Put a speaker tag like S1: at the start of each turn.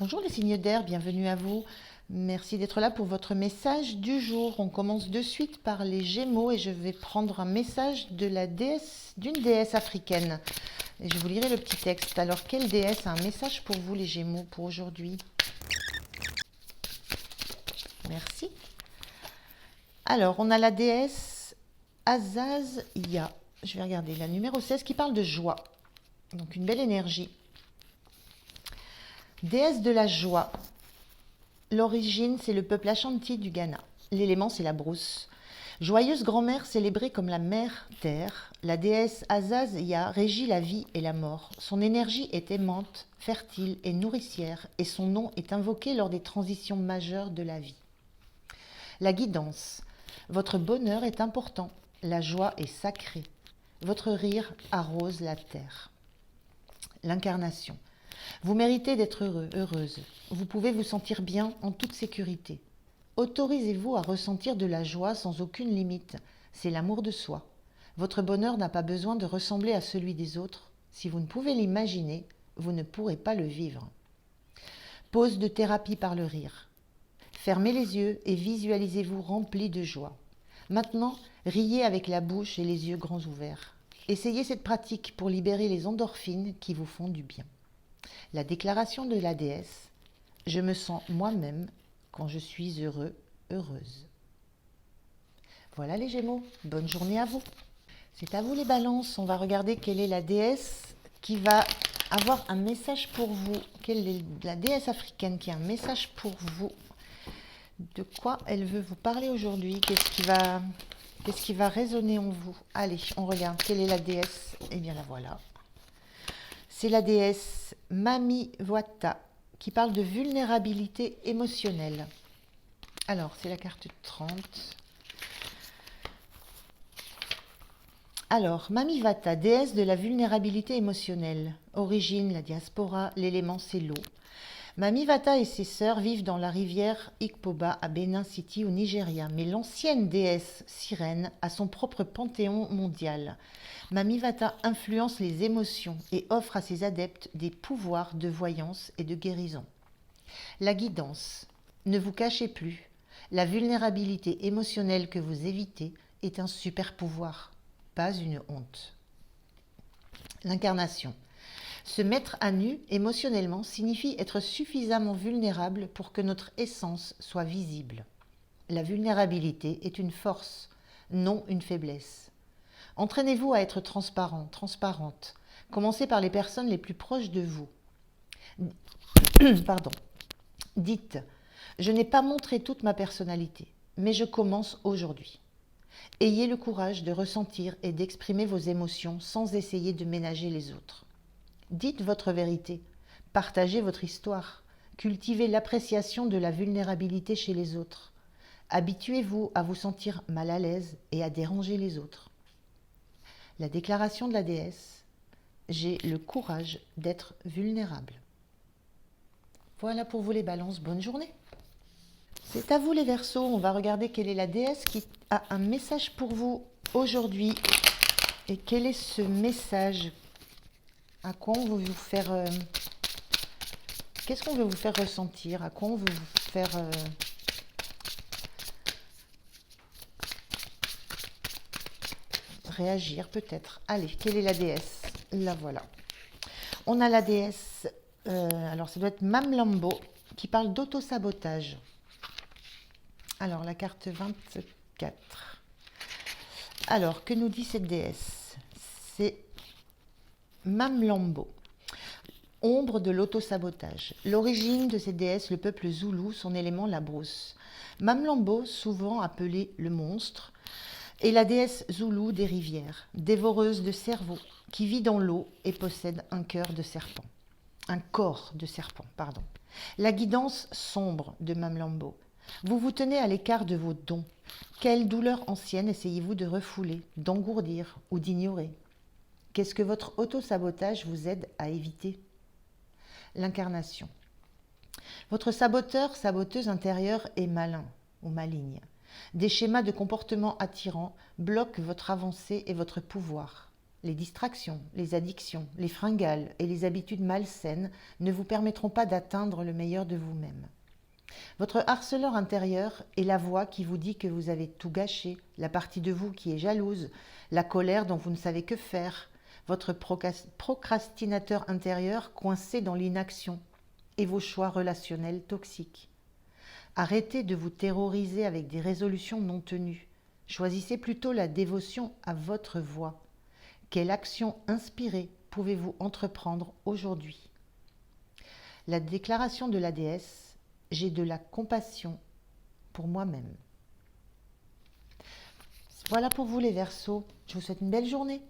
S1: Bonjour les signes d'air, bienvenue à vous. Merci d'être là pour votre message du jour. On commence de suite par les Gémeaux et je vais prendre un message de la déesse, d'une déesse africaine. Et je vous lirai le petit texte. Alors, quelle déesse a un message pour vous les Gémeaux pour aujourd'hui? Merci. Alors, on a la déesse Azazia. Je vais regarder la numéro 16 qui parle de joie. Donc, une belle énergie. Déesse de la joie. L'origine, c'est le peuple Ashanti du Ghana. L'élément, c'est la brousse. Joyeuse grand-mère célébrée comme la mère terre, la déesse Azazia régit la vie et la mort. Son énergie est aimante, fertile et nourricière, et son nom est invoqué lors des transitions majeures de la vie. La guidance. Votre bonheur est important, la joie est sacrée. Votre rire arrose la terre. L'incarnation. Vous méritez d'être heureux, heureuse. Vous pouvez vous sentir bien en toute sécurité. Autorisez-vous à ressentir de la joie sans aucune limite. C'est l'amour de soi. Votre bonheur n'a pas besoin de ressembler à celui des autres. Si vous ne pouvez l'imaginer, vous ne pourrez pas le vivre. Pause de thérapie par le rire. Fermez les yeux et visualisez-vous rempli de joie. Maintenant, riez avec la bouche et les yeux grands ouverts. Essayez cette pratique pour libérer les endorphines qui vous font du bien. La déclaration de la déesse, je me sens moi-même quand je suis heureux, heureuse. Voilà les Gémeaux, bonne journée à vous. C'est à vous les balances, on va regarder quelle est la déesse qui va avoir un message pour vous. Quelle est la déesse africaine qui a un message pour vous? De quoi elle veut vous parler aujourd'hui? Qu'est-ce qui va résonner en vous? Allez, on regarde, quelle est la déesse? Eh bien la voilà. C'est la déesse Mami Wata qui parle de vulnérabilité émotionnelle. Alors, c'est la carte 30. Alors, Mami Wata, déesse de la vulnérabilité émotionnelle. Origine, la diaspora, l'élément, c'est l'eau. Mami Wata et ses sœurs vivent dans la rivière Ikpoba à Benin City au Nigeria, mais l'ancienne déesse sirène a son propre panthéon mondial. Mami Wata influence les émotions et offre à ses adeptes des pouvoirs de voyance et de guérison. La guidance. Ne vous cachez plus. La vulnérabilité émotionnelle que vous évitez est un super pouvoir, pas une honte. L'incarnation. Se mettre à nu émotionnellement signifie être suffisamment vulnérable pour que notre essence soit visible. La vulnérabilité est une force, non une faiblesse. Entraînez-vous à être transparent, transparente. Commencez par les personnes les plus proches de vous. Pardon. Dites, je n'ai pas montré toute ma personnalité, mais je commence aujourd'hui. Ayez le courage de ressentir et d'exprimer vos émotions sans essayer de ménager les autres. Dites votre vérité, partagez votre histoire, cultivez l'appréciation de la vulnérabilité chez les autres. Habituez-vous à vous sentir mal à l'aise et à déranger les autres. La déclaration de la déesse, j'ai le courage d'être vulnérable. Voilà pour vous les balances, bonne journée. C'est à vous les Verseaux, on va regarder quelle est la déesse qui a un message pour vous aujourd'hui. Et quel est ce message? À quoi on veut vous faire... Qu'est-ce qu'on veut vous faire ressentir? À quoi on veut vous faire... réagir peut-être? Allez, quelle est la déesse? La voilà. On a la déesse... alors ça doit être Mamlambo qui parle d'auto-sabotage. Alors la carte 24. Alors, que nous dit cette déesse? C'est Mamlambo. Ombre de l'auto-sabotage. L'origine de cette déesse, le peuple zoulou, son élément la brousse. Mamlambo, souvent appelée le monstre, est la déesse zoulou des rivières, dévoreuse de cerveaux, qui vit dans l'eau et possède un cœur de serpent. Un corps de serpent, pardon. La guidance sombre de Mamlambo. Vous vous tenez à l'écart de vos dons. Quelle douleur ancienne essayez-vous de refouler, d'engourdir ou d'ignorer? Qu'est-ce que votre auto-sabotage vous aide à éviter? L'incarnation. Votre saboteur, saboteuse intérieure est malin ou maligne. Des schémas de comportement attirants bloquent votre avancée et votre pouvoir. Les distractions, les addictions, les fringales et les habitudes malsaines ne vous permettront pas d'atteindre le meilleur de vous-même. Votre harceleur intérieur est la voix qui vous dit que vous avez tout gâché, la partie de vous qui est jalouse, la colère dont vous ne savez que faire, votre procrastinateur intérieur coincé dans l'inaction et vos choix relationnels toxiques. Arrêtez de vous terroriser avec des résolutions non tenues. Choisissez plutôt la dévotion à votre voix. Quelle action inspirée pouvez-vous entreprendre aujourd'hui? La déclaration de la déesse: j'ai de la compassion pour moi-même. Voilà pour vous les Verseaux. Je vous souhaite une belle journée.